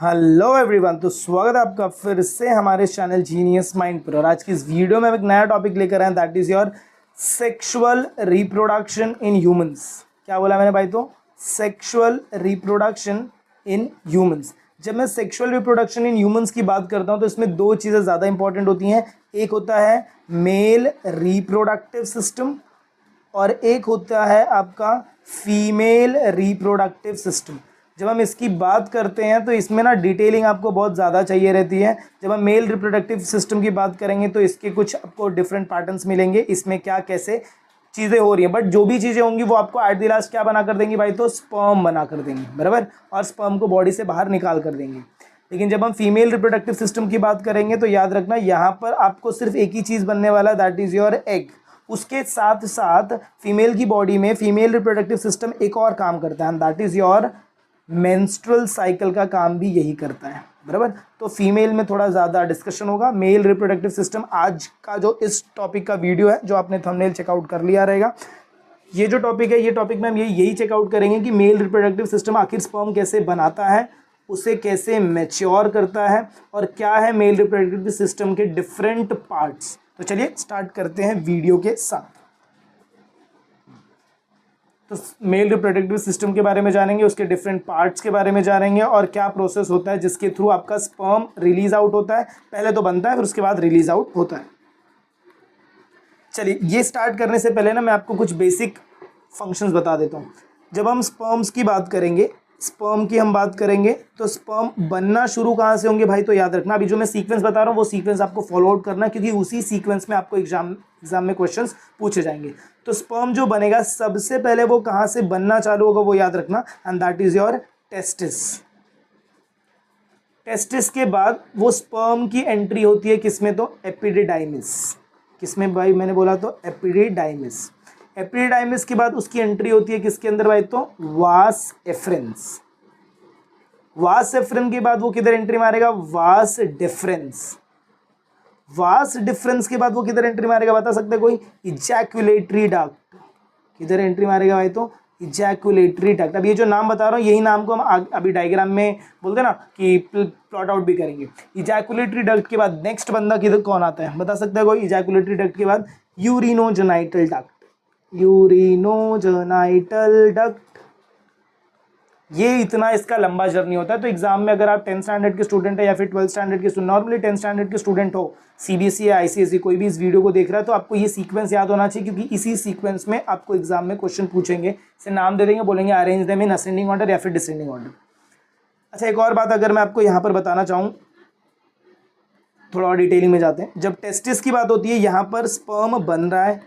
Hello everyone, तो स्वागत है आपका फिर से हमारे चैनल जीनियस माइंड पर। और आज की इस वीडियो में हम एक नया टॉपिक लेकर आए हैं, that is your sexual reproduction in humans. क्या बोला मैंने भाई? तो सेक्सुअल रिप्रोडक्शन इन ह्यूमंस। जब मैं सेक्सुअल रिप्रोडक्शन इन ह्यूमंस की बात करता हूँ तो इसमें दो चीज़ें ज़्यादा इंपॉर्टेंट होती हैं। एक होता है मेल रिप्रोडक्टिव सिस्टम और एक होता है आपका फीमेल रिप्रोडक्टिव सिस्टम। जब हम इसकी बात करते हैं तो इसमें ना डिटेलिंग आपको बहुत ज़्यादा चाहिए रहती है। जब हम मेल रिप्रोडक्टिव सिस्टम की बात करेंगे तो इसके कुछ आपको डिफरेंट पैटर्न्स मिलेंगे, इसमें क्या कैसे चीज़ें हो रही हैं। बट जो भी चीज़ें होंगी वो आपको एट द लास्ट क्या बना कर देंगी भाई? तो स्पर्म बना कर देंगी, बराबर। और स्पर्म को बॉडी से बाहर निकाल कर देंगे। लेकिन जब हम फीमेल रिप्रोडक्टिव सिस्टम की बात करेंगे तो याद रखना यहाँ पर आपको सिर्फ एक ही चीज़ बनने वाला है, दैट इज़ योर एग। उसके साथ साथ फीमेल की बॉडी में फीमेल रिप्रोडक्टिव सिस्टम एक और काम करता है, that is your menstrual cycle का काम भी यही करता है, बराबर। तो फीमेल में थोड़ा ज़्यादा डिस्कशन होगा। मेल रिप्रोडक्टिव सिस्टम आज का जो इस टॉपिक का वीडियो है, जो आपने थंबनेल चेकआउट कर लिया रहेगा, ये जो टॉपिक है, ये टॉपिक में हम यही चेकआउट करेंगे कि मेल रिप्रोडक्टिव सिस्टम आखिर स्पर्म कैसे बनाता है, उसे कैसे मैच्योर करता है, और क्या है मेल रिप्रोडक्टिव सिस्टम के डिफरेंट पार्ट्स। तो चलिए स्टार्ट करते हैं वीडियो के साथ। तो मेल रिप्रोडक्टिव सिस्टम के बारे में जानेंगे, उसके डिफरेंट पार्ट्स के बारे में जानेंगे और क्या प्रोसेस होता है जिसके थ्रू आपका स्पर्म रिलीज आउट होता है। पहले तो बनता है फिर उसके बाद रिलीज आउट होता है। चलिए ये स्टार्ट करने से पहले ना मैं आपको कुछ बेसिक फंक्शंस बता देता हूँ। जब हम स्पर्म्स की बात करेंगे, स्पर्म की हम बात करेंगे तो स्पर्म बनना शुरू कहाँ से होंगे भाई? तो याद रखना, अभी जो मैं सीक्वेंस बता रहा हूँ वो सीक्वेंस आपको फॉलो आउट करना है, क्योंकि उसी सीक्वेंस में आपको एग्जाम में क्वेश्चंस पूछे जाएंगे। तो स्पर्म जो बनेगा सबसे पहले वो कहाँ से बनना चालू होगा वो याद रखना, and that is your testis. Testis के बाद वो स्पर्म की एंट्री होती है किसमें? तो एपिडिडाइमिस। किसमें भाई? मैंने बोला तो एपिडिडाइमिस। एपिडिडाइमिस के बाद उसकी एंट्री होती है किसके अंदर भाई? तो वास एफ्रेंस। वास एफ्रेंस के बाद वो किधर एंट्री मारेगा? Vas deferens. वास डिफरेंस के बाद वो किधर एंट्री मारेगा बता सकते कोई? Ejaculatory duct. किधर एंट्री मारेगा भाई? तो इजैकुलेटरी डक्ट। अब ये जो नाम बता रहा हूँ यही नाम को हम अभी डायग्राम में बोलते ना कि प्लॉट आउट भी करेंगे। इजैकुलेटरी डक्ट के बाद नेक्स्ट बंदा किधर कौन आता है बता सकता है कोई? इजैकुलेटरी डक्ट के बाद यूरिनोजेनाइटल डक्ट। Urinogenital duct. ये इतना इसका लंबा जर्नी होता है। तो एग्जाम में अगर आप 10th स्टैंडर्ड के स्टूडेंट है या फिर 12th स्टैंडर्ड के स्टूडेंट, नॉर्मली 10th स्टैंडर्ड के स्टूडेंट हो, सीबीएसई या आईसीएसई कोई भी इस वीडियो को देख रहा है, तो आपको ये सीक्वेंस याद होना चाहिए, क्योंकि इसी सीक्वेंस में आपको एग्जाम में क्वेश्चन पूछेंगे। इसे नाम दे देंगे, बोलेंगे arrange them in ascending order या फिर डिसेंडिंग ऑर्डर। अच्छा, एक और बात अगर मैं आपको यहाँ पर बताना चाहूँ, थोड़ा और डिटेलिंग में जाते हैं। जब टेस्टिस की बात होती है, यहाँ पर स्पर्म बन रहा है।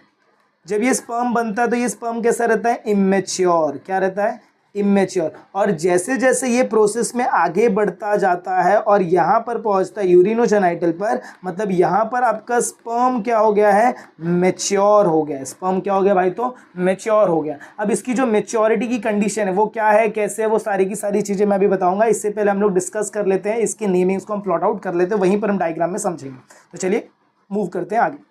जब ये स्पर्म बनता है तो ये स्पर्म कैसा रहता है? इमेच्योर। क्या रहता है? इमेच्योर। और जैसे जैसे ये प्रोसेस में आगे बढ़ता जाता है और यहाँ पर पहुँचता है यूरिनोजेनाइटल पर, मतलब यहाँ पर आपका स्पर्म क्या हो गया है? मैच्योर हो गया है। स्पर्म क्या हो गया भाई? तो मैच्योर हो गया। अब इसकी जो मैच्योरिटी की कंडीशन है वो क्या है, कैसे है, वो सारी की सारी चीज़ें मैं भी बताऊंगा। इससे पहले हम लोग डिस्कस कर लेते हैं, इसके नेमिंग्स को हम प्लॉट आउट कर लेते हैं, वहीं पर हम डायग्राम में समझेंगे। तो चलिए मूव करते हैं आगे।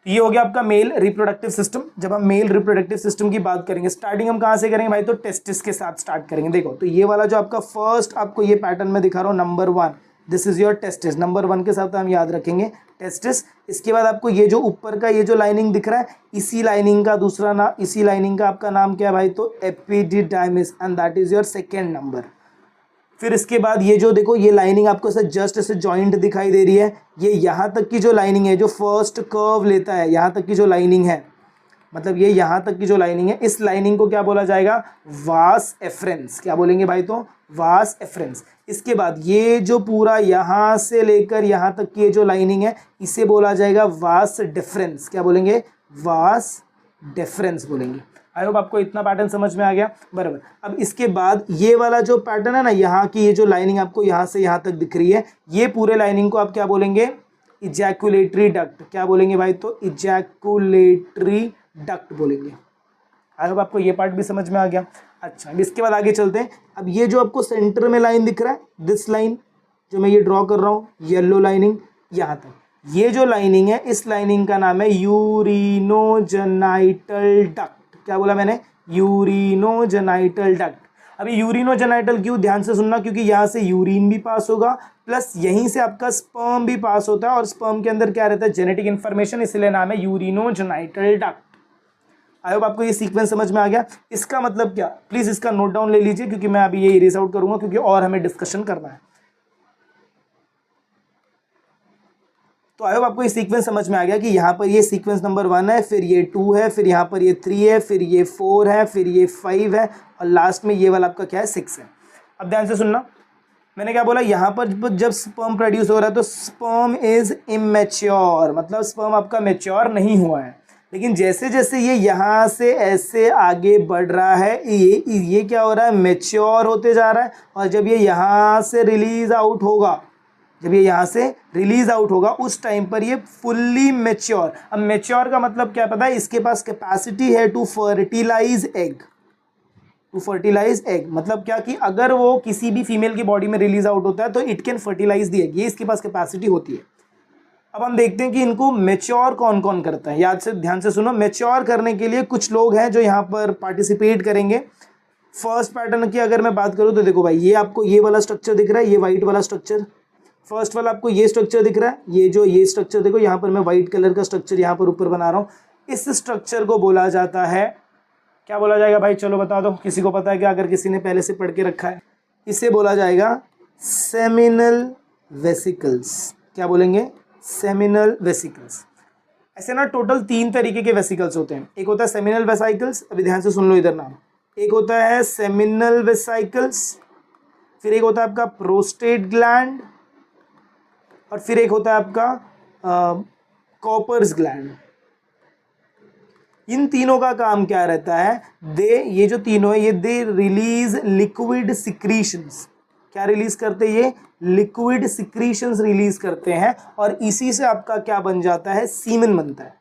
ये हो गया आपका मेल रिप्रोडक्टिव सिस्टम। जब हम मेल रिप्रोडक्टिव सिस्टम की बात करेंगे, स्टार्टिंग हम कहाँ से करेंगे भाई? तो टेस्टिस के साथ स्टार्ट करेंगे। देखो, तो ये वाला जो आपका फर्स्ट आपको ये पैटर्न में दिखा रहा हूँ, number 1, this is your testis. Number 1 के साथ हम याद रखेंगे टेस्टिस। इसके बाद आपको ये जो ऊपर का ये जो लाइनिंग दिख रहा है, इसी लाइनिंग का दूसरा नाम, इसी लाइनिंग का आपका नाम क्या है भाई? तो epididymis, and that is your second number. फिर इसके बाद ये जो देखो, ये लाइनिंग आपको ऐसे जस्ट ऐसे जॉइंट दिखाई दे रही है, ये यहाँ तक की जो लाइनिंग है, जो फर्स्ट कर्व लेता है, यहाँ तक की जो लाइनिंग है, मतलब ये यहाँ तक की जो लाइनिंग है, इस लाइनिंग को क्या बोला जाएगा? वास एफ्रेंस। क्या बोलेंगे भाई? तो वास एफ्रेंस। इसके बाद ये जो पूरा यहाँ से लेकर यहाँ तक की ये जो लाइनिंग है, इसे बोला जाएगा वास डिफरेंस। क्या बोलेंगे? वास डिफरेंस बोलेंगे। आई होप आपको इतना पैटर्न समझ में आ गया, बराबर। अब इसके बाद ये वाला जो पैटर्न है ना, यहाँ की ये जो लाइनिंग आपको यहाँ से यहाँ तक दिख रही है, ये पूरे लाइनिंग को आप क्या बोलेंगे? Ejaculatory duct. क्या बोलेंगे भाई? तो इजैकुलेटरी डक्ट बोलेंगे। आई होप आपको ये पार्ट भी समझ में आ गया। अच्छा, अब इसके बाद आगे चलते हैं। अब ये जो आपको सेंटर में लाइन दिख रहा है, दिस लाइन जो मैं ये ड्रॉ कर रहा हूँ, येलो लाइनिंग, यहाँ तक ये जो लाइनिंग है, इस लाइनिंग का नाम है यूरिनोजेनाइटल डक्ट। क्या बोला मैंने? Urinogenital duct. अभी यूरिनोजेनाइटल क्यों, ध्यान से सुनना, क्योंकि यहाँ से यूरिन भी पास होगा प्लस यहीं से आपका स्पर्म भी पास होता है, और स्पर्म के अंदर क्या रहता है, जेनेटिक इन्फॉर्मेशन, इसलिए नाम है यूरिनोजेनाइटल डक्ट। आई होप आपको ये सीक्वेंस समझ में आ गया। इसका मतलब क्या, प्लीज इसका नोट डाउन ले लीजिए, क्योंकि मैं अभी ये इरेज आउट करूंगा, क्योंकि और हमें डिस्कशन करना है। तो आई होप आपको ये सीक्वेंस समझ में आ गया कि यहाँ पर ये सीक्वेंस नंबर 1 है, फिर ये 2 है, फिर यहाँ पर ये 3 है, फिर ये 4 है, फिर ये 5 है, और लास्ट में ये वाला आपका क्या है, 6 है। अब ध्यान से सुनना, मैंने क्या बोला, यहाँ पर जब स्पर्म प्रोड्यूस हो रहा है तो स्पर्म इज इमेच्योर, मतलब स्पर्म आपका मेच्योर नहीं हुआ है। लेकिन जैसे जैसे ये यहाँ से ऐसे आगे बढ़ रहा है, ये क्या हो रहा है, मेच्योर होते जा रहा है, और जब ये यहाँ से रिलीज आउट होगा, जब ये यहाँ से रिलीज आउट होगा उस टाइम पर ये फुल्ली मेच्योर। अब मेच्योर का मतलब क्या पता है, इसके पास कैपेसिटी है to fertilize egg, to fertilize egg, मतलब क्या कि अगर वो किसी भी फीमेल की बॉडी में रिलीज आउट होता है तो it can fertilize the egg, ये इसके पास कैपेसिटी होती है। अब हम देखते हैं कि इनको मेच्योर कौन कौन करता है। याद से ध्यान से सुनो, मेच्योर करने के लिए कुछ लोग हैं जो यहाँ पर पार्टिसिपेट करेंगे। फर्स्ट पैटर्न की अगर मैं बात करूँ तो देखो भाई, ये आपको ये वाला स्ट्रक्चर दिख रहा है, ये वाइट वाला स्ट्रक्चर, फर्स्ट वाला आपको ये स्ट्रक्चर दिख रहा है, ये स्ट्रक्चर देखो, यहाँ पर मैं व्हाइट कलर का स्ट्रक्चर यहाँ पर ऊपर बना रहा हूँ। इस स्ट्रक्चर को बोला जाता है, क्या बोला जाएगा भाई, चलो बता दो, किसी को पता है क्या, अगर किसी ने पहले से पढ़ के रखा है। इसे बोला जाएगा सेमिनल वेसिकल्स। क्या बोलेंगे, सेमिनल वेसिकल्स। ऐसे ना टोटल 3 तरीके के वेसिकल्स होते हैं। एक होता है सेमिनल वेसिकल्स, अभी ध्यान से सुन लो इधर नाम, एक होता है सेमिनल वेसिकल्स, फिर एक होता है आपका प्रोस्टेट ग्लैंड, और फिर एक होता है आपका कॉपर्स ग्लैंड। इन तीनों का काम क्या रहता है, ये जो तीनों है, ये दे रिलीज लिक्विड सिक्रीशंस। क्या रिलीज करते हैं, ये लिक्विड सिक्रीशंस रिलीज करते हैं, और इसी से आपका क्या बन जाता है, सीमन बनता है।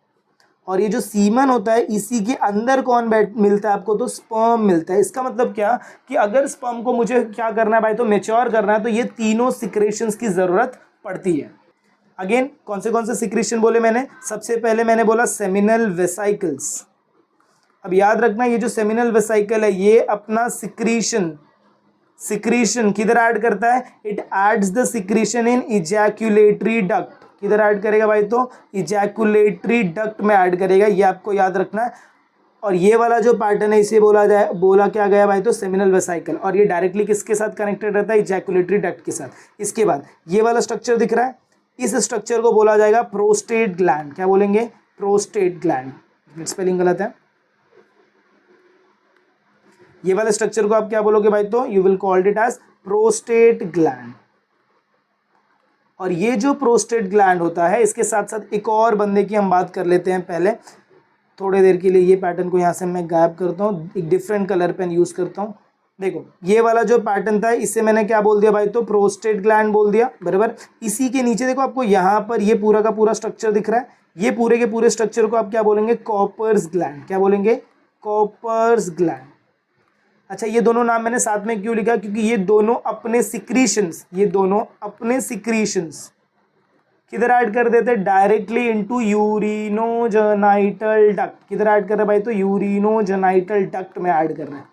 और ये जो सीमन होता है, इसी के अंदर कौन मिलता है आपको, तो स्पर्म मिलता है। इसका मतलब क्या कि अगर स्पर्म को मुझे क्या करना है भाई, तो मेच्योर करना है, तो ये तीनों सिक्रेशंस की जरूरत पड़ती है। अगेन कौन से सिक्रीशन बोले मैंने, सबसे पहले मैंने बोला सेमिनल वेसाइकल्स। अब याद रखना, ये जो सेमिनल वेसाइकल है, ये अपना सिक्रीशन किधर ऐड करता है, it adds the secretion in ejaculatory duct. किधर ऐड करेगा भाई, तो इजैक्यूलेटरी डक्ट में ऐड करेगा, ये आपको याद रखना है। और ये वाला जो पैटर्न है, इसे बोला क्या गया भाई, तो सेमिनल वेसाइकल, और ये डायरेक्टली किसके साथ कनेक्टेड रहता है, इजैक्यूलेटरी डक्ट के साथ। इसके बाद ये वाला स्ट्रक्चर दिख रहा है, इस स्ट्रक्चर को बोला जाएगा प्रोस्टेट ग्लैंड। क्या बोलेंगे, प्रोस्टेट ग्लैंड, स्पेलिंग गलत है। ये वाले स्ट्रक्चर को आप क्या बोलोगे भाई, तो you will called it as prostate gland. और ये जो प्रोस्टेट ग्लैंड होता है, इसके साथ साथ एक और बंदे की हम बात कर लेते हैं पहले थोड़ी देर के लिए। ये पैटर्न को यहाँ से मैं गायब करता हूँ, एक डिफरेंट कलर पेन यूज करता हूँ। देखो ये वाला जो पैटर्न था, इससे मैंने क्या बोल दिया भाई, तो प्रोस्टेट ग्लैंड बोल दिया, बराबर। इसी के नीचे देखो आपको यहाँ पर ये पूरा का पूरा स्ट्रक्चर दिख रहा है, ये पूरे के पूरे स्ट्रक्चर को आप क्या बोलेंगे, कॉपर्स ग्लैंड। क्या बोलेंगे, कॉपर्स ग्लैंड। अच्छा, ये दोनों नाम मैंने साथ में क्यों लिखा, क्योंकि ये दोनों अपने सिक्रीशंस किधर ऐड कर देते हैं, डायरेक्टली इनटू यूरिनोजेनाइटल डक्ट। किधर ऐड कर रहे हैं भाई, तो यूरिनोजेनाइटल डक्ट में ऐड कर रहे हैं।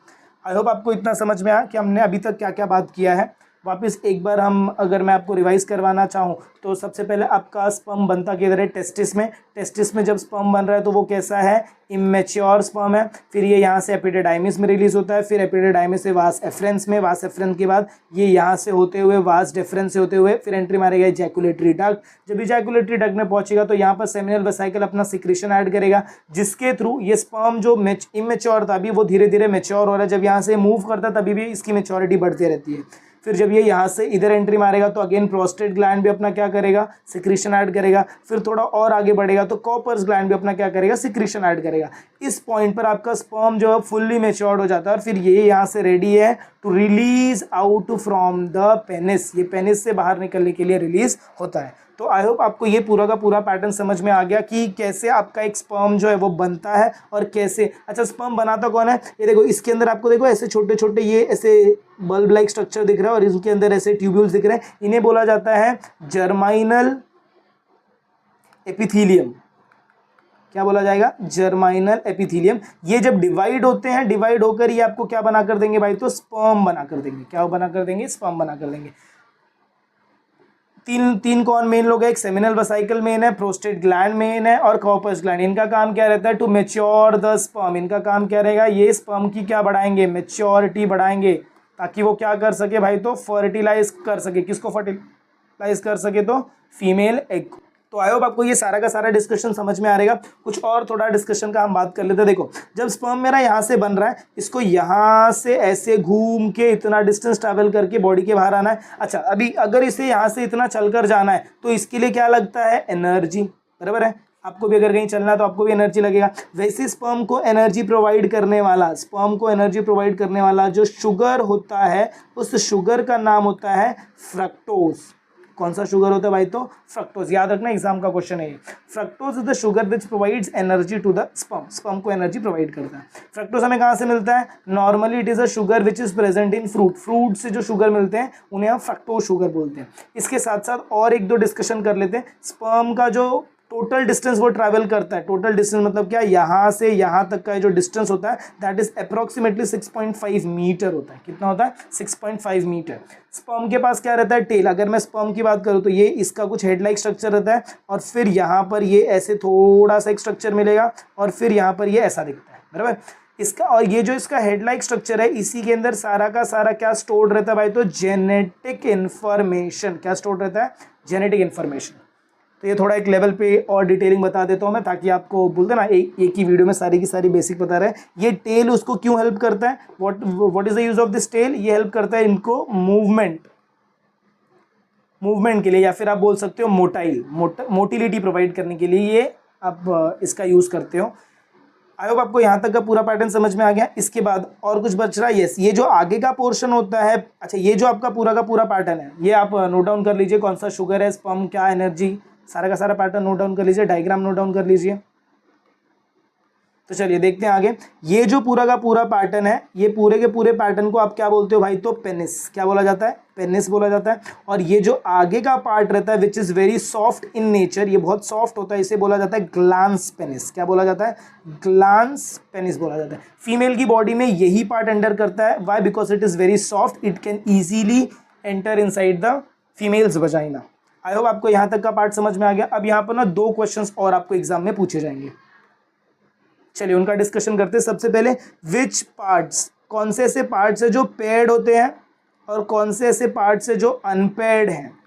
आई होप आपको इतना समझ में आया कि हमने अभी तक क्या क्या बात किया है। वापस एक बार हम, अगर मैं आपको रिवाइज करवाना चाहूँ, तो सबसे पहले आपका स्पर्म बनता किधर है, टेस्टिस में। टेस्टिस में जब स्पर्म बन रहा है तो वो कैसा है, इमेच्योर स्पर्म है। फिर ये यहाँ से एपिडिडाइमिस में रिलीज होता है, फिर एपिडिडाइमिस से वास एफ्रेंस में, वास एफ्रेंस के बाद ये यहाँ से होते हुए वास डेफरेंस से होते हुए फिर एंट्री मारेगा इजैकुलेटरी डक्ट। जब इजैकुलेटरी डक्ट में पहुंचेगा तो यहाँ पर सेमिनल वेसाइकल अपना सिक्रीशन ऐड करेगा, जिसके थ्रू ये स्पर्म जो इमेच्योर था अभी वो धीरे धीरे मेच्योर हो रहा है। जब यहाँ से मूव करता है तभी भी इसकी मेच्योरिटी बढ़ती रहती है। फिर जब ये यहाँ से इधर एंट्री मारेगा तो अगेन प्रोस्टेट ग्लैंड भी अपना क्या करेगा, सिक्रीशन ऐड करेगा। फिर थोड़ा और आगे बढ़ेगा तो कॉपर्स ग्लैंड भी अपना क्या करेगा, सिक्रीशन ऐड करेगा। इस पॉइंट पर आपका स्पर्म जो है फुल्ली मेच्योर्ड हो जाता है और फिर ये यहाँ से रेडी है to release out from the penis. ये पेनिस से बाहर निकलने के लिए रिलीज होता है। तो आई होप आपको ये पूरा का पूरा पैटर्न समझ में आ गया कि कैसे आपका एक स्पर्म जो है वो बनता है और कैसे। अच्छा, स्पर्म बनाता कौन है, ये देखो इसके अंदर आपको देखो ऐसे छोटे छोटे ये ऐसे बल्ब लाइक स्ट्रक्चर दिख रहा है और इसके अंदर ऐसे ट्यूब्यूल्स दिख रहे हैं। इन्हें बोला जाता है जर्माइनल एपिथीलियम। क्या बोला जाएगा, जर्माइनल एपिथीलियम। ये जब डिवाइड होते हैं, डिवाइड होकर ये आपको क्या बना कर देंगे भाई, तो स्पर्म बना कर देंगे। क्या बना कर देंगे, स्पर्म बना कर देंगे। तीन कौन मेन लोग हैं, एक सेमिनल वेसिकल मेन है, प्रोस्टेट ग्लैंड मेन है और कॉर्पस ग्लैंड। इनका काम क्या रहता है, टू मैच्योर द स्पर्म। इनका काम क्या रहेगा, ये स्पर्म की क्या बढ़ाएंगे, मैच्योरिटी बढ़ाएंगे, ताकि वो क्या कर सके भाई, तो फर्टिलाइज कर सके। किसको फर्टिलाइज कर सके, तो फीमेल एग। तो आई होप आपको ये सारा का सारा डिस्कशन समझ में आ रहेगा। कुछ और थोड़ा डिस्कशन का हम बात कर लेते हैं। देखो, जब स्पर्म मेरा यहाँ से बन रहा है, इसको यहाँ से ऐसे घूम के इतना डिस्टेंस ट्रैवल करके बॉडी के बाहर आना है। अच्छा, अभी अगर इसे यहाँ से इतना चलकर जाना है तो इसके लिए क्या लगता है, एनर्जी, बराबर है। आपको भी अगर कहीं चलना है तो आपको भी एनर्जी लगेगा। वैसे स्पर्म को एनर्जी प्रोवाइड करने वाला, स्पर्म को एनर्जी प्रोवाइड करने वाला जो शुगर होता है, उस शुगर का नाम होता है फ्रक्टोज। कौन सा शुगर होता है भाई, तो फ्रक्टोज। याद रखना, एग्जाम का क्वेश्चन है ये। Fructose is the sugar which provides energy to the sperm. Sperm को एनर्जी प्रोवाइड करता है। फ्रक्टोज हमें कहाँ से मिलता है, normally it is a sugar which is present in fruit. Fruit से जो शुगर मिलते हैं उन्हें हम फ्रक्टोज शुगर बोलते हैं। इसके साथ साथ और एक दो डिस्कशन कर लेते हैं। स्पर्म का जो टोटल डिस्टेंस वो ट्रैवल करता है, टोटल डिस्टेंस मतलब क्या, यहाँ से यहाँ तक का जो डिस्टेंस होता है दैट इज अप्रोक्सीमेटली 6.5 मीटर होता है। कितना होता है, 6.5 मीटर। स्पर्म के पास क्या रहता है, टेल। अगर मैं स्पर्म की बात करूँ तो ये इसका कुछ हेड लाइक स्ट्रक्चर रहता है, और फिर यहाँ पर ये ऐसे थोड़ा सा एक स्ट्रक्चर मिलेगा, और फिर यहाँ पर ये ऐसा दिखता है, बराबर। इसका और ये जो इसका हेड लाइक स्ट्रक्चर है, इसी के अंदर सारा का सारा क्या स्टोर्ड रहता है भाई, तो जेनेटिक इन्फॉर्मेशन। क्या स्टोर्ड रहता है, जेनेटिक इन्फॉर्मेशन। तो ये थोड़ा एक लेवल पे और डिटेलिंग बता देता हूँ मैं, ताकि आपको बोलते ना एक ही वीडियो में सारी की सारी बेसिक बता रहे हैं। ये टेल उसको क्यों हेल्प करता है, what is the use of this tail. ये हेल्प करता है इनको मूवमेंट के लिए, या फिर आप बोल सकते हो मोटिलिटी प्रोवाइड करने के लिए ये आप इसका यूज करते हो। आई होप आपको यहाँ तक का पूरा पैटर्न समझ में आ गया। इसके बाद और कुछ बच रहा है, यस, ये जो आगे का पोर्शन होता है। अच्छा, ये जो आपका पूरा का पूरा पैटर्न है, ये आप नोट डाउन कर लीजिए। कौन सा शुगर है, स्पर्म, क्या एनर्जी, सारा का सारा पैटर्न नोट डाउन कर लीजिए, डायग्राम नोट डाउन कर लीजिए। तो चलिए देखते हैं आगे। ये जो पूरा का पूरा पैटर्न है, ये पूरे के पूरे पैटर्न को आप क्या बोलते हो भाई, तो पेनिस। क्या बोला जाता है, पेनिस बोला जाता है। और ये जो आगे का पार्ट रहता है which is very soft in nature, ये बहुत सॉफ्ट होता है, इसे बोला जाता है ग्लांस पेनिस। क्या बोला जाता है, ग्लांस पेनिस बोला जाता है। फीमेल की बॉडी में यही पार्ट एंटर करता है। Why, because it is very soft, it can easily enter inside the females vagina. I hope आपको यहाँ तक का पार्ट समझ में आ गया। अब यहाँ पर ना दो क्वेश्चंस और आपको एग्जाम में पूछे जाएंगे, चलिए उनका डिस्कशन करते हैं। सबसे पहले, विच पार्ट्स, कौन से ऐसे पार्ट्स है जो पेयर्ड होते हैं और कौन से ऐसे पार्ट्स है जो अनपेयर्ड हैं।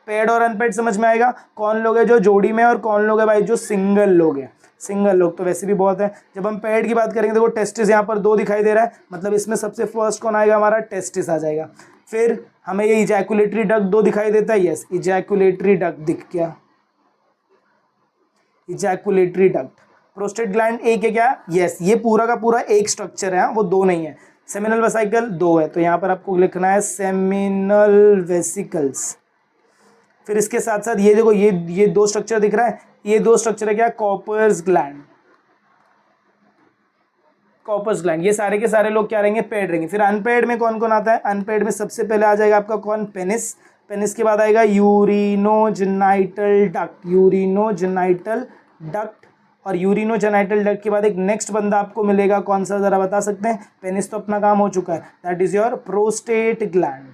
पेयर्ड और अनपेयर्ड समझ में आएगा। कौन लोग है जो जोड़ी में, और कौन लोग है भाई जो सिंगल लोग हैं। सिंगल लोग तो वैसे भी बहुत है। जब हम पेयर्ड की बात करेंगे, देखो टेस्टिस यहाँ पर 2 दिखाई दे रहा है, मतलब इसमें सबसे फर्स्ट कौन आएगा, हमारा टेस्टिस आ जाएगा। फिर हमें ये इजैकुलेटरी डक्ट 2 दिखाई देता है, यस, इजैकुलेटरी डक्ट दिख गया, इजैकुलेटरी डक्ट। प्रोस्टेट ग्लैंड एक है क्या, यस, ये पूरा का पूरा एक स्ट्रक्चर है, वो 2 नहीं है। सेमिनल वेसिकल 2 है, तो यहाँ पर आपको लिखना है सेमिनल वेसिकल्स। फिर इसके साथ साथ ये देखो, ये 2 स्ट्रक्चर दिख रहा है, ये 2 स्ट्रक्चर है क्या, कॉपर्स ग्लैंड, कॉपर्स ग्लैंड। ये सारे के सारे लोग क्या रहेंगे, पेड रहेंगे। फिर अनपेड में कौन कौन आता है, अनपेड में सबसे पहले आ जाएगा आपका कौन, पेनिस। पेनिस के बाद आएगा यूरिनोजेनाइटल डक्ट, यूरिनोजेनाइटल डक्ट। और यूरिनोजेनाइटल डक्ट के बाद एक नेक्स्ट बंदा आपको मिलेगा, कौन सा जरा बता सकते हैं। पेनिस तो अपना काम हो चुका है, that is your prostate gland.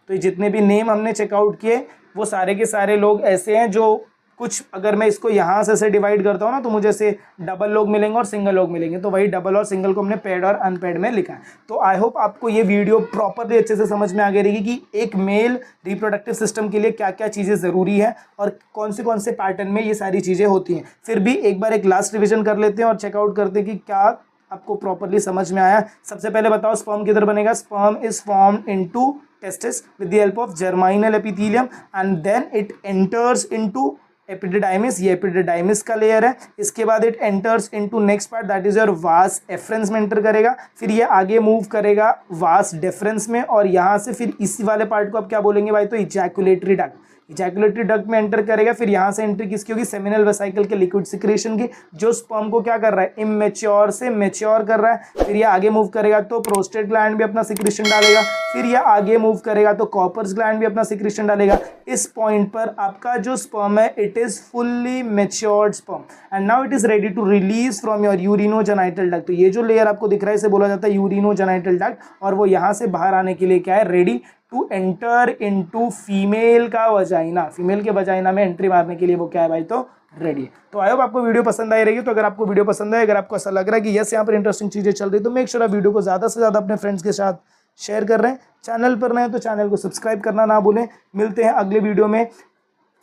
तो ये जितने भी नेम हमने चेकआउट किए, वो सारे के सारे लोग ऐसे हैं जो कुछ, अगर मैं इसको यहाँ से ऐसे डिवाइड करता हूँ ना, तो मुझे ऐसे डबल लोग मिलेंगे और सिंगल लोग मिलेंगे। तो वही डबल और सिंगल को हमने पेड और अनपेड में लिखा है। तो आई होप आपको ये वीडियो प्रॉपरली अच्छे से समझ में आ गई रहेगी कि एक मेल रिप्रोडक्टिव सिस्टम के लिए क्या क्या चीज़ें ज़रूरी है और कौन से पैटर्न में ये सारी चीज़ें होती हैं। फिर भी एक बार एक लास्ट रिविजन कर लेते हैं और चेकआउट करते हैं कि क्या आपको प्रॉपरली समझ में आया। सबसे पहले बताओ, स्पर्म किधर बनेगा, sperm is formed into testis with the help of germinal epithelium and then it enters into epididymis. ये एपिडिडाइमिस का लेयर है। इसके बाद it enters into next part, that is your vas deferens में एंटर करेगा। फिर ये आगे मूव करेगा वास डेफरेंस में, और यहाँ से फिर इसी वाले पार्ट को आप क्या बोलेंगे भाई, तो इजैकुलेटरी डक्ट। इजैकुलेटरी डक्ट में एंटर करेगा, फिर यहाँ से एंट्री किसकी होगी, सेमिनल वेसिकल के लिक्विड सिक्रेशन की, जो स्पर्म को क्या कर रहा है, इमेच्योर से मैच्योर कर रहा है। फिर ये आगे मूव करेगा तो प्रोस्टेट ग्लैंड भी अपना सिक्रेशन डालेगा, फिर ये आगे मूव करेगा तो कॉपर्स ग्लैंड भी अपना सिक्रेशन डालेगा। इस पॉइंट पर आपका जो स्पर्म है it is fully matured sperm and now it is ready to release from your urinogenital duct. तो ये जो लेयर आपको दिख रहा है इसे बोला जाता है यूरिनोजेनाइटल डक्ट, और वो यहाँ से बाहर आने के लिए क्या है, ready to enter into female का वजाइना। फीमेल के वजाइना में एंट्री मारने के लिए वो क्या है भाई, तो रेडी है। तो आई होप आपको वीडियो पसंद आई रहेगी। तो अगर आपको वीडियो पसंद है, अगर आपको ऐसा लग रहा है कि यस यहाँ पर इंटरेस्टिंग चीजें चल रही है, तो मेक श्योर आप वीडियो को ज्यादा से ज्यादा अपने फ्रेंड्स के साथ शेयर कर रहे हैं। चैनल पर नए तो चैनल को सब्सक्राइब करना ना भूलें। मिलते हैं अगले वीडियो में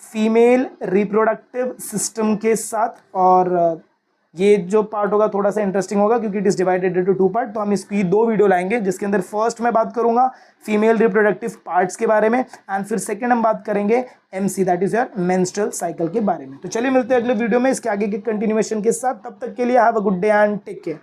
फीमेल रिप्रोडक्टिव सिस्टम के साथ, और ये जो पार्ट होगा थोड़ा सा इंटरेस्टिंग होगा क्योंकि it is divided into 2 part. तो हम इसकी 2 वीडियो लाएंगे, जिसके अंदर फर्स्ट मैं बात करूंगा फीमेल रिप्रोडक्टिव पार्ट्स के बारे में, एंड फिर सेकंड हम बात करेंगे MC that is your menstrual cycle के बारे में। तो चलिए मिलते हैं अगले वीडियो में इसके आगे के कंटिन्यूएशन के साथ। तब तक के लिए have a good day and take care.